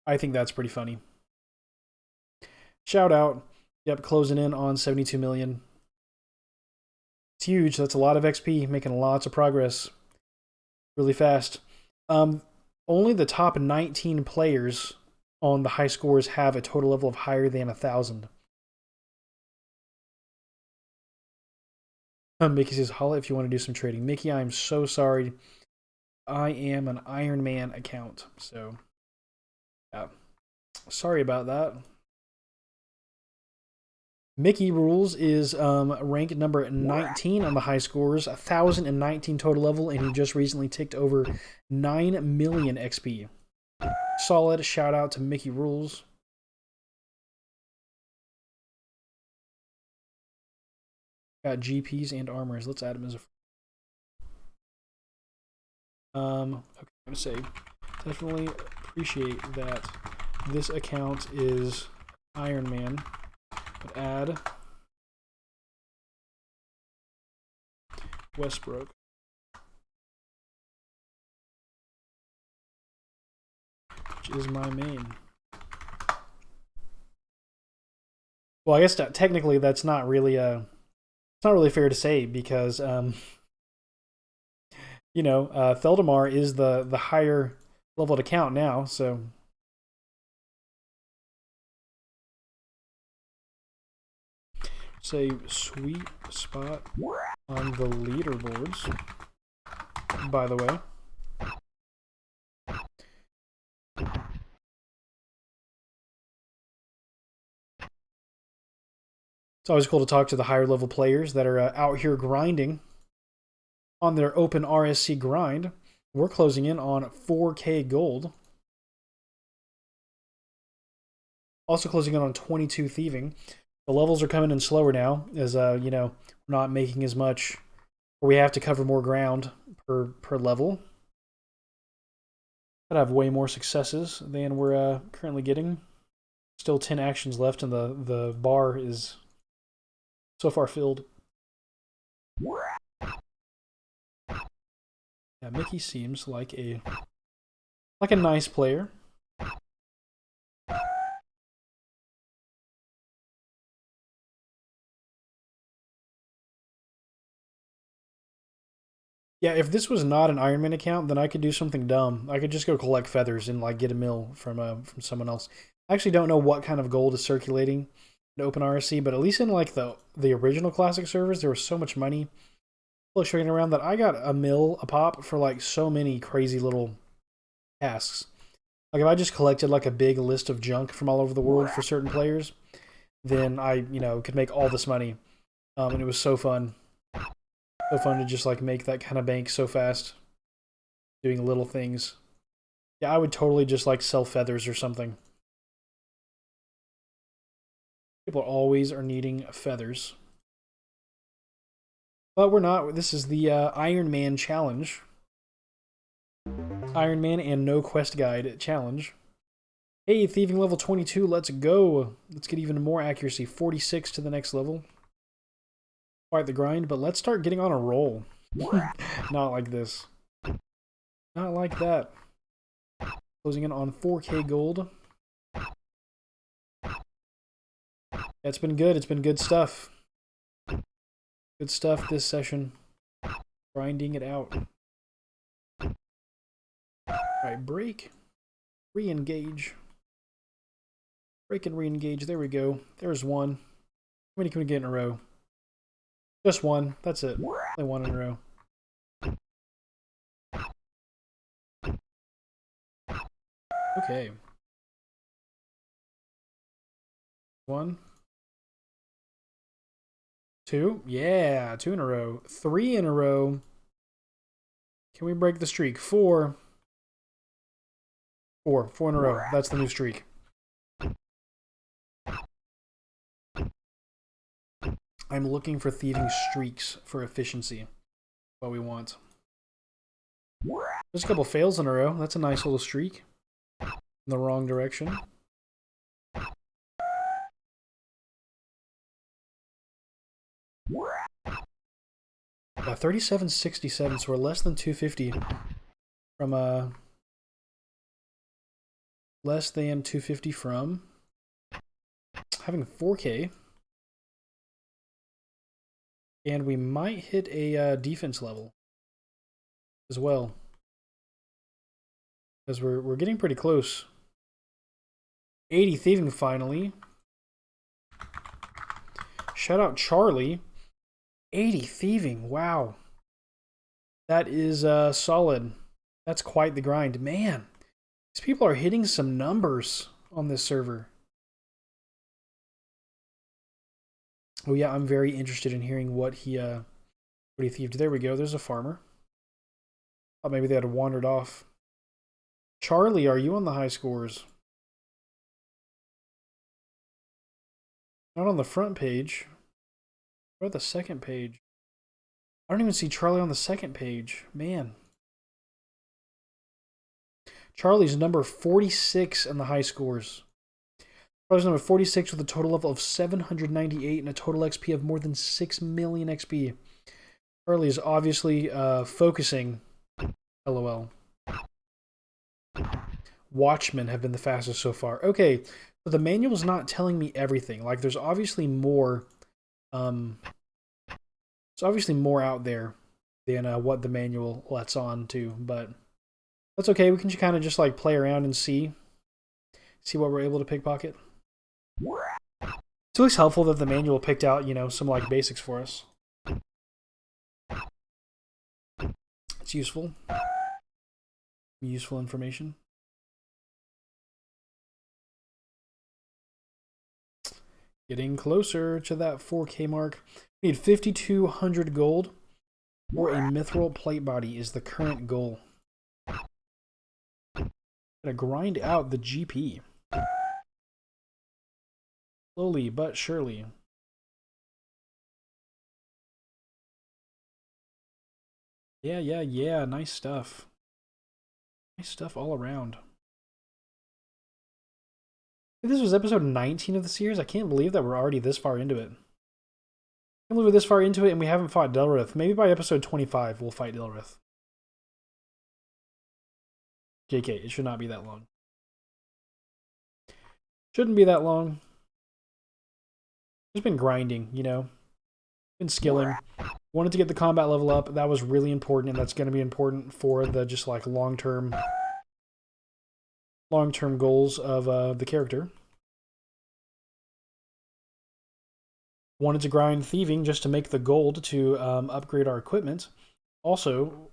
I think that's pretty funny. Shout out. Yep, closing in on 72 million. It's huge. That's a lot of XP, making lots of progress really fast. Only the top 19 players on the high scores have a total level of higher than 1,000. Mickey says, holla if you want to do some trading. Mickey, I'm so sorry. I am an Ironman account, so yeah. Sorry about that. Mickey Rules is ranked number 19 on the high scores, 1,019 total level, and he just recently ticked over 9 million XP. Solid. Shout out to Mickey Rules. Got GPs and armors. Let's add him as a. Okay, I'm gonna say definitely appreciate that this account is Ironman, but add Westbrook. Which is my main. Well, I guess technically that's not really it's not really fair to say because you know, Theldimar is the higher leveled account now, so say sweet spot on the leaderboards, by the way. It's always cool to talk to the higher level players that are out here grinding on their open RSC grind. We're closing in on 4K gold. Also closing in on 22 thieving. The levels are coming in slower now, as you know, we're not making as much, or we have to cover more ground per level. But have way more successes than we're currently getting. Still 10 actions left, and the bar is so far filled. Yeah, Mickey seems like a nice player. Yeah, if this was not an Ironman account, then I could do something dumb. I could just go collect feathers and like get a mill from someone else. I actually don't know what kind of gold is circulating in Open RSC, but at least in like the original classic servers, there was so much money fluctuating around that I got a mill a pop for like so many crazy little tasks. Like if I just collected like a big list of junk from all over the world for certain players, then I, you know, could make all this money. And it was so fun. So fun to just like make that kind of bank so fast. Doing little things. Yeah, I would totally just like sell feathers or something. People always are needing feathers. But we're not. This is the Ironman challenge. Ironman and no quest guide challenge. Hey, thieving level 22, let's go. Let's get even more accuracy. 46 to the next level. Quite the grind, but let's start getting on a roll. Not like this. Not like that. Closing in on 4K gold. Yeah, it's been good. It's been good stuff. Good stuff this session. Grinding it out. Alright, break. Re-engage. Break and re-engage. There we go. There's one. How many can we get in a row? Just one. That's it. Only one in a row. Okay. One. Two. Yeah, two in a row. Three in a row. Can we break the streak? Four. Four in a row. That's the new streak. I'm looking for thieving streaks for efficiency. What we want. There's a couple fails in a row. That's a nice little streak. In the wrong direction. 3767, so we're less than 250 from less than 250 from having 4K. And we might hit a defense level as well. Because we're getting pretty close. 80 thieving finally. Shout out Charlie. 80 thieving, wow. That is solid. That's quite the grind. Man, these people are hitting some numbers on this server. Oh yeah, I'm very interested in hearing what he thieved. There we go. There's a farmer. Thought maybe they had wandered off. Charlie, are you on the high scores? Not on the front page. Or the second page. I don't even see Charlie on the second page. Man. Charlie's number 46 in the high scores. Charlie's number 46 with a total level of 798 and a total XP of more than 6 million XP. Charlie is obviously focusing. LOL. Watchmen have been the fastest so far. Okay, but the manual's not telling me everything. Like, there's obviously more. It's obviously more out there than what the manual lets on to, but that's okay. We can kind of just like play around and see what we're able to pickpocket. It's always helpful that the manual picked out, you know, some like basics for us. It's useful. Useful information. Getting closer to that 4K mark. We need 5,200 gold or a mithril plate body is the current goal. Gotta grind out the GP. Slowly but surely. Yeah. Nice stuff. Nice stuff all around. This was episode 19 of the series. I can't believe that we're already this far into it. I can't believe we're this far into it and we haven't fought Delrith. Maybe by episode 25 we'll fight Delrith. JK, it should not be that long. Shouldn't be that long. Just been grinding, you know. Been skilling. Wanted to get the combat level up. That was really important, and that's going to be important for the just like long-term goals of the character. Wanted to grind thieving just to make the gold to upgrade our equipment. Also,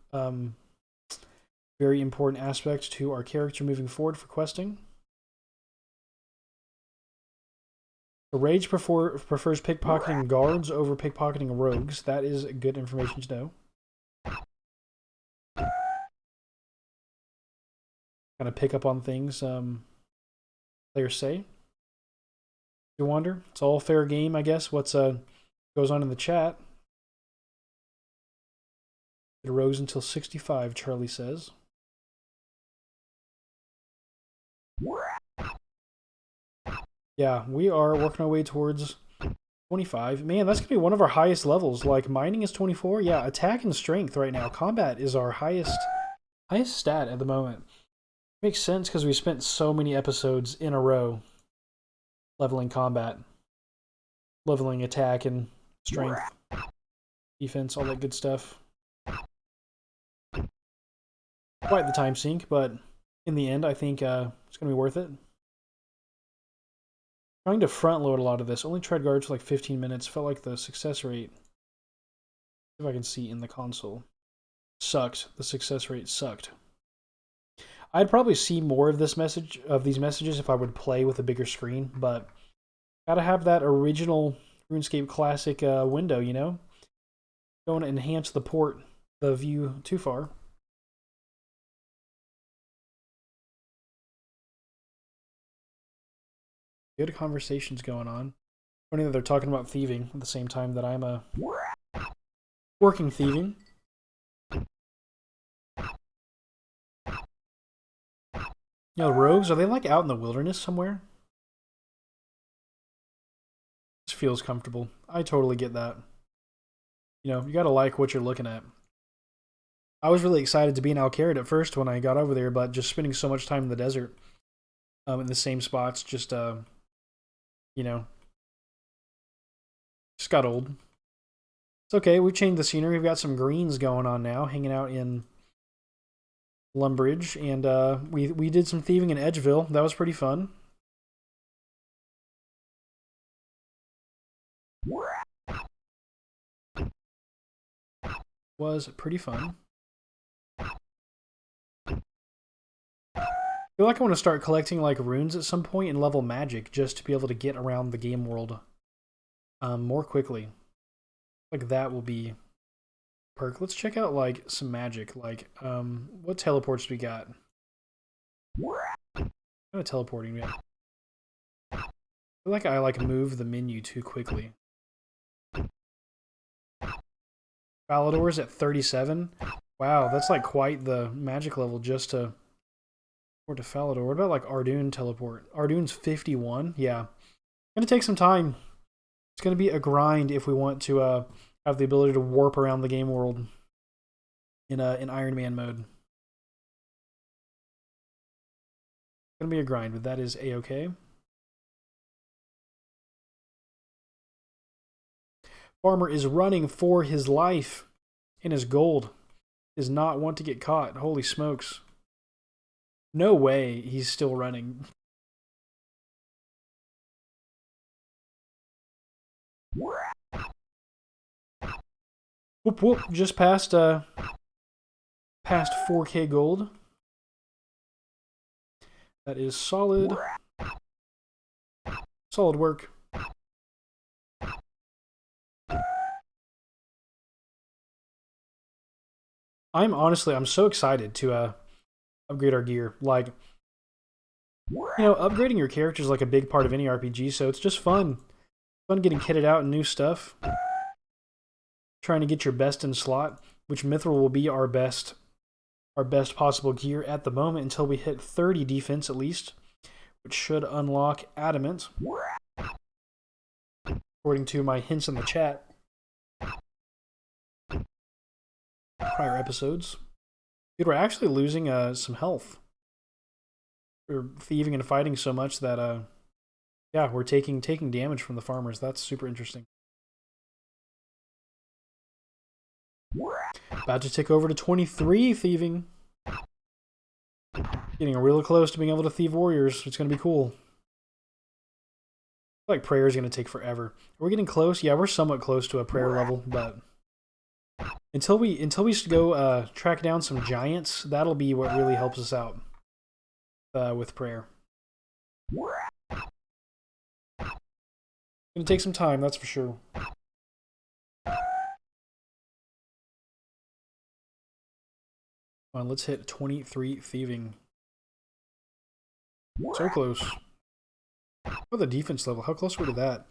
very important aspect to our character moving forward for questing. The Rage prefers pickpocketing guards over pickpocketing rogues. That is good information to know. Kind of pick up on things players say. You wonder? It's all fair game, I guess. What's goes on in the chat? It rogues until 65, Charlie says. Yeah, we are working our way towards 25. Man, that's going to be one of our highest levels. Like, mining is 24. Yeah, attack and strength right now. Combat is our highest stat at the moment. Makes sense because we spent so many episodes in a row leveling combat. Leveling attack and strength. defense, all that good stuff. Quite the time sink, but in the end, I think it's going to be worth it. Trying to front load a lot of this. Only tried guards for like 15 minutes. Felt like the success rate, if I can see in the console, sucked. The success rate sucked. I'd probably see more of these messages if I would play with a bigger screen, but gotta have that original RuneScape Classic window, you know? Don't enhance the view too far. Good conversations going on. Funny that they're talking about thieving at the same time that I'm working thieving. You know, rogues, are they like out in the wilderness somewhere? This feels comfortable. I totally get that. You know, you gotta like what you're looking at. I was really excited to be in Alcarid at first when I got over there, but just spending so much time in the desert, in the same spots, just you know, just got old. It's okay. We've changed the scenery. We've got some greens going on now, hanging out in Lumbridge, and we did some thieving in Edgeville. That was pretty fun. Was pretty fun. I feel like I want to start collecting like runes at some point and level magic just to be able to get around the game world more quickly. Like that will be perk. Let's check out like some magic. Like what teleports do we got? What kind of teleporting we got? I feel like I like move the menu too quickly. Falador's at 37. Wow, that's like quite the magic level just to teleport to Falador. What about like Ardoon teleport? Ardoon's 51. Yeah, gonna take some time. It's gonna be a grind if we want to have the ability to warp around the game world in Ironman mode. It's gonna be a grind, but that is a-okay. Farmer is running for his life, and his gold does not want to get caught. Holy smokes. No way he's still running. Whoop whoop, just past 4K gold. That is solid. Solid work. I'm so excited to upgrade our gear. Like, you know, upgrading your character is like a big part of any RPG, so it's just fun. Fun getting kitted out and new stuff. Trying to get your best in slot, which Mithril will be our best possible gear at the moment until we hit 30 defense at least, which should unlock Adamant. According to my hints in the chat. Prior episodes. Dude, we're actually losing some health. We're thieving and fighting so much that yeah, we're taking damage from the farmers. That's super interesting. About to tick over to 23 thieving. Getting real close to being able to thieve warriors. It's gonna be cool. I feel like prayer is gonna take forever. We're getting close. Yeah, we're somewhat close to a prayer level, but until we go track down some giants, that'll be what really helps us out with prayer. Gonna take some time, that's for sure. Come on, let's hit 23 thieving. So close. Oh, the defense level. How close were we to that?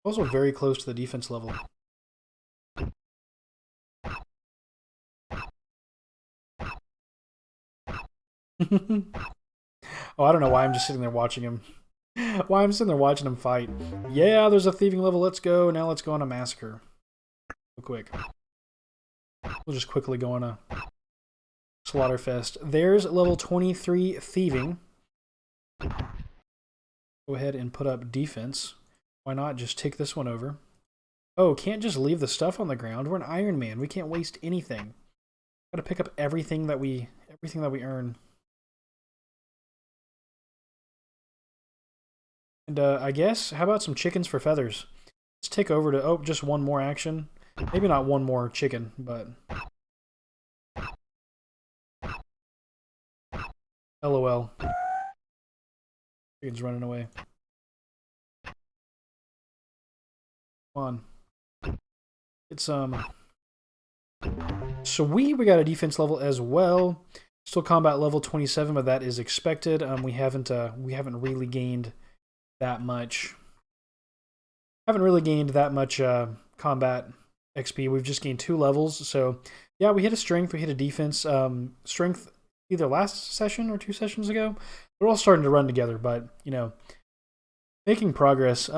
Also very close to the defense level. Oh, I don't know why I'm just sitting there watching him. Why I'm sitting there watching him fight. Yeah, there's a thieving level. Let's go. Now let's go on a massacre. Real quick. We'll just quickly go on a slaughterfest. There's level 23 thieving. Go ahead and put up defense. Why not just take this one over? Oh, can't just leave the stuff on the ground. We're an Iron Man. We can't waste anything. Gotta pick up everything that we earn. And I guess, how about some chickens for feathers? Let's take over to, oh, just one more action. Maybe not one more chicken, but LOL. Chicken's running away. Come on. It's sweet. We got a defense level as well. Still combat level 27, but that is expected. We haven't really gained that much. Haven't really gained that much combat XP. We've just gained 2 levels. So yeah, we hit a strength, we hit a defense. Strength either last session or 2 sessions ago. They're all starting to run together, but making progress.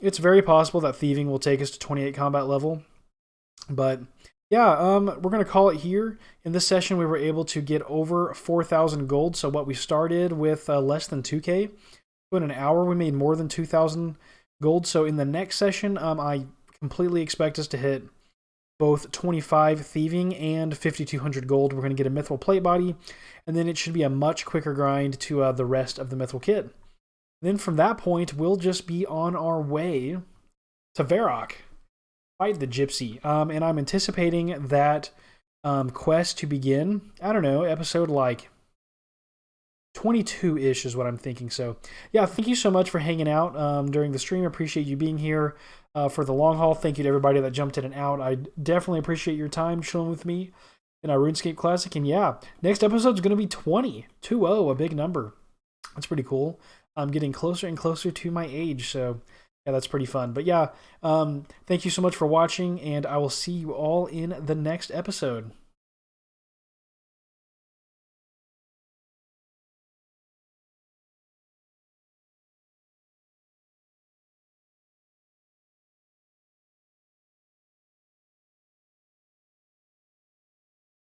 It's very possible that thieving will take us to 28 combat level. But yeah, we're gonna call it here. In this session, we were able to get over 4,000 gold. So what we started with less than 2K. In an hour, we made more than 2,000 gold. So in the next session, I completely expect us to hit both 25 thieving and 5,200 gold. We're going to get a mithril plate body, and then it should be a much quicker grind to the rest of the mithril kit. Then from that point, we'll just be on our way to Varrock, fight the gypsy. And I'm anticipating that quest to begin, I don't know, episode like 22-ish is what I'm thinking. So yeah, thank you so much for hanging out during the stream. I appreciate you being here for the long haul. Thank you to everybody that jumped in and out. I definitely appreciate your time chilling with me in our RuneScape Classic. And yeah, next episode is going to be 20, a big number. That's pretty cool. I'm getting closer and closer to my age, so yeah, that's pretty fun. But yeah, thank you so much for watching, and I will see you all in the next episode.